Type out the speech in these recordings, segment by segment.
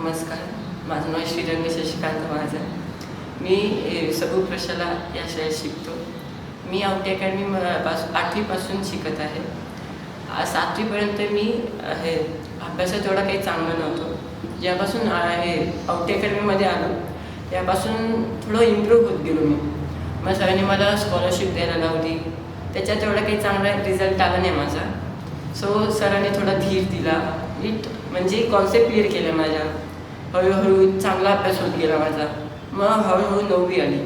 नमस्कार. माझं नाव श्रीरंग शशिकांत महाजन. मी सबू प्रशाला या शाळेत शिकतो. मी आवटी अकॅडमी पासून 8वीपासून शिकत आहे. 7वीपर्यंत मी हे अभ्यासात एवढा काही चांगलं नव्हतं. ज्यापासून हे आवटी अकॅडमीमध्ये आलो त्यापासून थोडं इम्प्रूव्ह होत गेलो मी. मग सरांनी मला स्कॉलरशिप द्यायला लावली. त्याच्यात एवढा काही चांगला रिझल्ट आला नाही माझा. सो सरांनी थोडा धीर दिला. म्हणजे कॉन्सेप्ट क्लिअर केल्या माझ्या. हळूहळू चांगला अभ्यास होत गेला माझा. मग हळूहळू 9वी आली.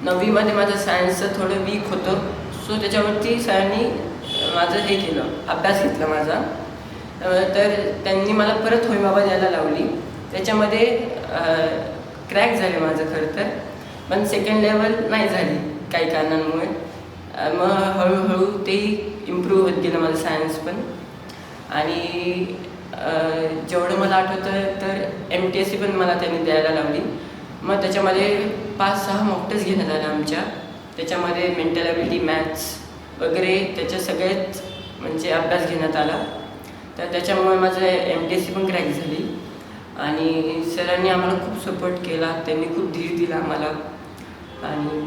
9वीमध्ये माझं सायन्सचं थोडं वीक होतं. सो त्याच्यावरती सरांनी माझं हे केलं, अभ्यास घेतला माझा. तर त्यांनी मला परत होय बाबा द्यायला लावली. त्याच्यामध्ये क्रॅक झाले माझं खरं तर, पण सेकंड लेवल नाही झाली काही कारणांमुळे. मग हळूहळू ते इम्प्रूव्ह होत गेलं माझं सायन्स पण. आणि जेवढं मला आठवतं तर MTSC पण मला त्यांनी द्यायला लावली. मग त्याच्यामध्ये 5-6 मॉक टेस्ट घेण्यात आल्या आमच्या. त्याच्यामध्ये मेंटल ॲबिलिटी, मॅथ्स वगैरे त्याच्या सगळ्यात म्हणजे अभ्यास घेण्यात आला. तर त्याच्यामुळे माझं MTSC पण क्रॅक झाली. आणि सरांनी आम्हाला खूप सपोर्ट केला. त्यांनी खूप धीर दिला आम्हाला. आणि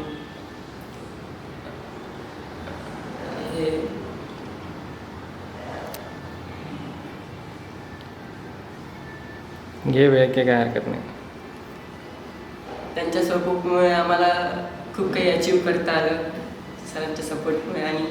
हे घे वेळ की काय हरकत नाही. त्यांच्या सपोर्टमुळे आम्हाला खूप काही अचीव करता आलं, सरांच्या सपोर्टमुळे. आणि